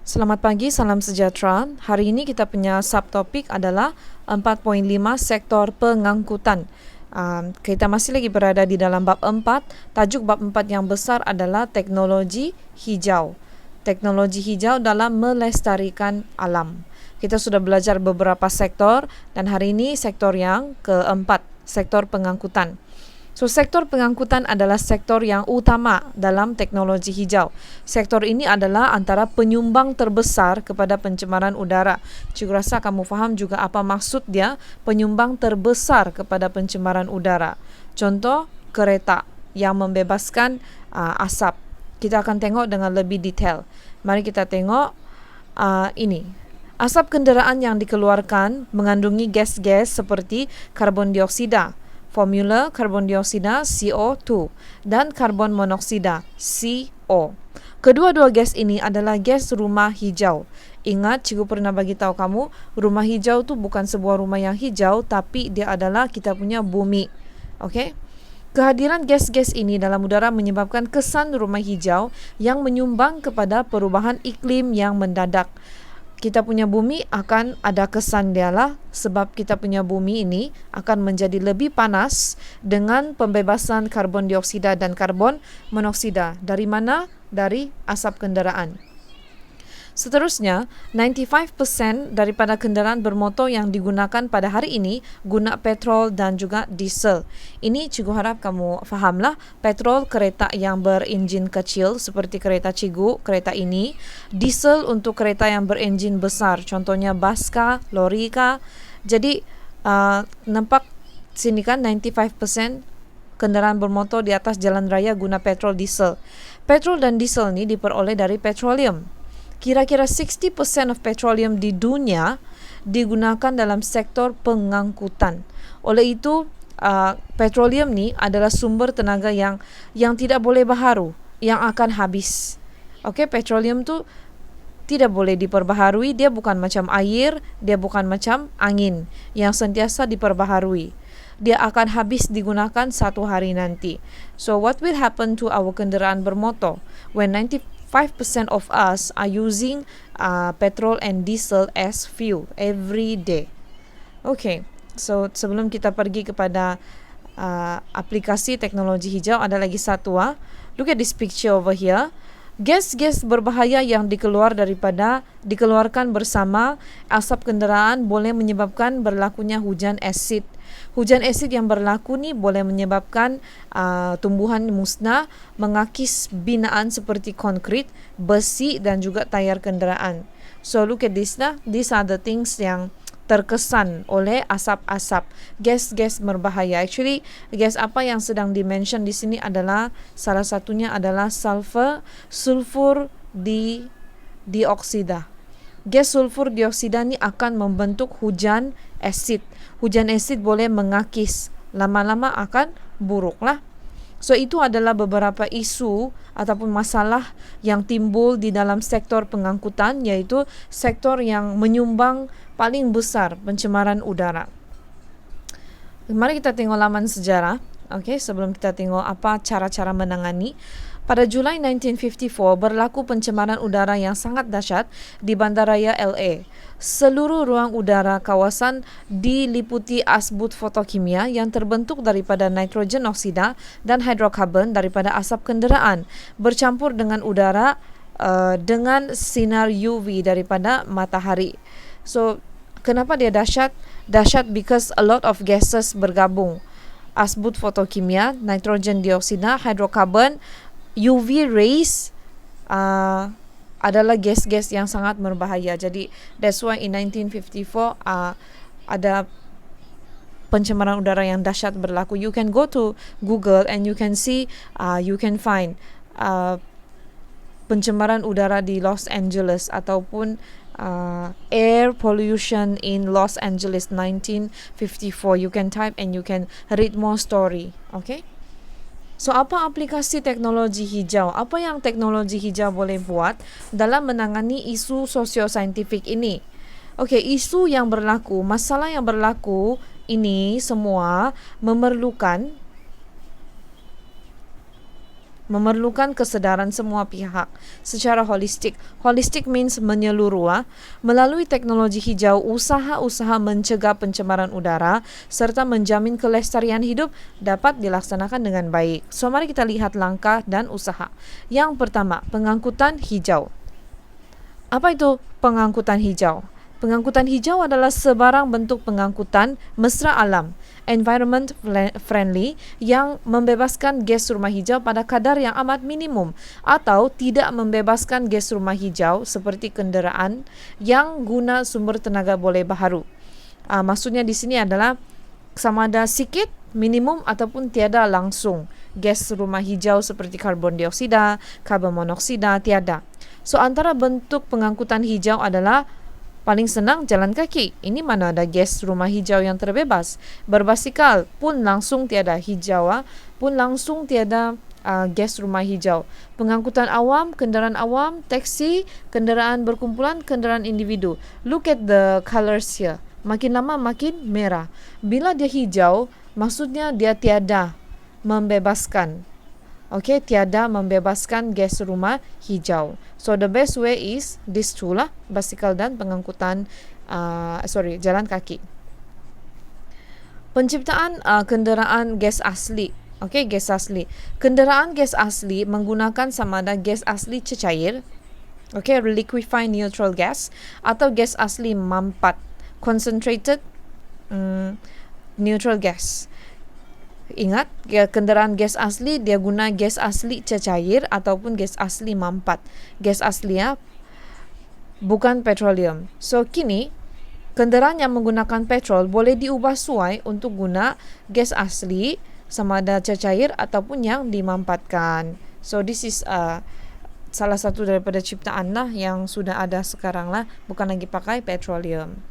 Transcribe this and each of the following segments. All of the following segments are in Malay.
Selamat pagi, salam sejahtera. Hari ini kita punya subtopik adalah 4.5 sektor pengangkutan. Kita masih lagi berada di dalam bab 4. Tajuk bab 4 yang besar adalah teknologi hijau. Teknologi hijau dalam melestarikan alam. Kita sudah belajar beberapa sektor dan hari ini sektor yang keempat, sektor pengangkutan. So, sektor pengangkutan adalah sektor yang utama dalam teknologi hijau. Sektor ini adalah antara penyumbang terbesar kepada pencemaran udara. Cikgu rasa kamu faham juga apa maksud dia, penyumbang terbesar kepada pencemaran udara. Contoh, kereta yang membebaskan asap. Kita akan tengok dengan lebih detail. Mari kita tengok ini. Asap kenderaan yang dikeluarkan mengandungi gas-gas seperti karbon dioksida, formula karbon dioksida CO2 dan karbon monoksida CO. Kedua-dua gas ini adalah gas rumah hijau. Ingat, cikgu pernah bagi tahu kamu, rumah hijau tu bukan sebuah rumah yang hijau, tapi dia adalah kita punya bumi. Okey? Kehadiran gas-gas ini dalam udara menyebabkan kesan rumah hijau yang menyumbang kepada perubahan iklim yang mendadak. Kita punya bumi akan ada kesan dia lah, sebab kita punya bumi ini akan menjadi lebih panas dengan pembebasan karbon dioksida dan karbon monoksida. Dari mana? Dari asap kenderaan. Seterusnya, 95% daripada kenderaan bermotor yang digunakan pada hari ini guna petrol dan juga diesel. Ini cikgu harap kamu fahamlah, petrol kereta yang berenjin kecil seperti kereta cikgu, kereta ini. Diesel untuk kereta yang berenjin besar, contohnya bas kah, lori kah. Jadi, nampak sini kan 95% kenderaan bermotor di atas jalan raya guna petrol diesel. Petrol dan diesel ni diperoleh dari petroleum. Kira-kira 60% of petroleum di dunia digunakan dalam sektor pengangkutan. Oleh itu, petroleum ni adalah sumber tenaga yang tidak boleh baharu, yang akan habis. Okey, petroleum tu tidak boleh diperbaharui, dia bukan macam air, dia bukan macam angin yang sentiasa diperbaharui. Dia akan habis digunakan satu hari nanti. So, what will happen to our kenderaan bermotor when 5% of us are using petrol and diesel as fuel every day? Okay, so sebelum kita pergi kepada aplikasi teknologi hijau, ada lagi satu. Look at this picture over here. Gas-gas berbahaya yang dikeluarkan bersama asap kenderaan boleh menyebabkan berlakunya hujan asid. Hujan asid yang berlaku ni boleh menyebabkan tumbuhan musnah, mengakis binaan seperti konkrit, besi dan juga tayar kenderaan. So look at this lah. These are the things yang terkesan oleh asap-asap, gas-gas berbahaya. Actually, gas apa yang sedang dimention di sini adalah salah satunya adalah sulfur dioksida. Gas sulfur dioksida ni akan membentuk hujan asid. Hujan asid boleh mengakis, lama-lama akan buruklah. So itu adalah beberapa isu ataupun masalah yang timbul di dalam sektor pengangkutan, iaitu sektor yang menyumbang paling besar pencemaran udara. Mari kita tengok laman sejarah. Okey, sebelum kita tengok apa cara-cara menangani. Pada Julai 1954, berlaku pencemaran udara yang sangat dahsyat di bandaraya LA. Seluruh ruang udara kawasan diliputi asbut fotokimia yang terbentuk daripada nitrogen oksida dan hidrokarbon daripada asap kenderaan, bercampur dengan udara dengan sinar UV daripada matahari. So, kenapa dia dahsyat? Dahsyat because a lot of gases bergabung. Asbut fotokimia, nitrogen dioksida, hidrokarbon, UV rays adalah gas-gas yang sangat berbahaya. Jadi that's why in 1954 ada pencemaran udara yang dahsyat berlaku. You can go to Google and you can see, you can find pencemaran udara di Los Angeles ataupun air pollution in Los Angeles 1954. You can type and you can read more story. Okay? So, apa aplikasi teknologi hijau? Apa yang teknologi hijau boleh buat dalam menangani isu sosio-saintifik ini? Okey, isu yang berlaku, masalah yang berlaku ini semua memerlukan memerlukan kesedaran semua pihak secara holistik. Holistik means menyeluruh. Melalui teknologi hijau, usaha-usaha mencegah pencemaran udara serta menjamin kelestarian hidup dapat dilaksanakan dengan baik. So, mari kita lihat langkah dan usaha. Yang pertama, pengangkutan hijau. Apa itu pengangkutan hijau? Pengangkutan hijau adalah sebarang bentuk pengangkutan mesra alam, environment friendly, yang membebaskan gas rumah hijau pada kadar yang amat minimum atau tidak membebaskan gas rumah hijau seperti kenderaan yang guna sumber tenaga boleh baharu. Maksudnya di sini adalah sama ada sikit, minimum ataupun tiada langsung gas rumah hijau seperti karbon dioksida, karbon monoksida, tiada. So, antara bentuk pengangkutan hijau adalah paling senang jalan kaki. Ini mana ada gas rumah hijau yang terbebas. Berbasikal pun langsung tiada hijau, pun langsung tiada gas rumah hijau. Pengangkutan awam, kenderaan awam, taksi, kenderaan berkumpulan, kenderaan individu. Look at the colors here. Makin lama makin merah. Bila dia hijau, maksudnya dia tiada membebaskan. Okay, tiada membebaskan gas rumah hijau. So the best way is these two lah, basikal dan pengangkutan jalan kaki. Penciptaan kenderaan gas asli. Okay, gas asli. Kenderaan gas asli menggunakan sama ada gas asli cecair, okay, liquefied neutral gas, atau gas asli mampat, concentrated neutral gas. Ingat, kenderaan gas asli dia guna gas asli cecair ataupun gas asli mampat. Gas asli bukan petroleum. So kini kenderaan yang menggunakan petrol boleh diubah suai untuk guna gas asli sama ada cecair ataupun yang dimampatkan. So this is salah satu daripada ciptaan lah yang sudah ada sekarang lah, bukan lagi pakai petroleum.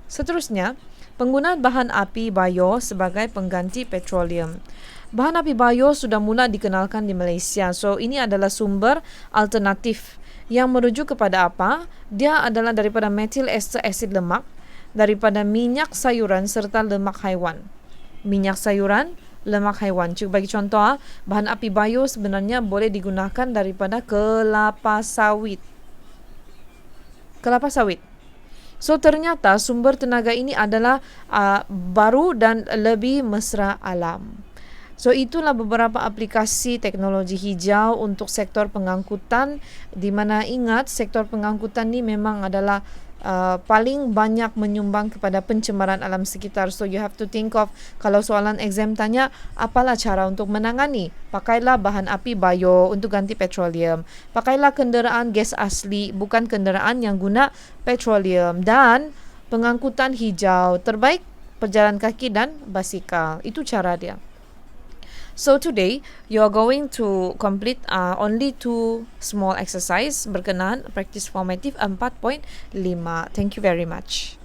Seterusnya, penggunaan bahan api bio sebagai pengganti petroleum. Bahan api bio sudah mula dikenalkan di Malaysia. So, ini adalah sumber alternatif yang merujuk kepada apa? Dia adalah daripada methyl ester asid lemak, daripada minyak sayuran serta lemak haiwan. Minyak sayuran, lemak haiwan. Cuba bagi contoh, bahan api bio sebenarnya boleh digunakan daripada kelapa sawit. Kelapa sawit. So, ternyata sumber tenaga ini adalah baru dan lebih mesra alam. So, itulah beberapa aplikasi teknologi hijau untuk sektor pengangkutan, di mana ingat sektor pengangkutan ni memang adalah paling banyak menyumbang kepada pencemaran alam sekitar. So, you have to think of, kalau soalan exam tanya, apalah cara untuk menangani? Pakailah bahan api bio untuk ganti petroleum. Pakailah kenderaan gas asli, bukan kenderaan yang guna petroleum. Dan pengangkutan hijau, terbaik pejalan kaki dan basikal. Itu cara dia. So today, you are going to complete only 2 small exercise berkenaan practice formative 4.5. Thank you very much.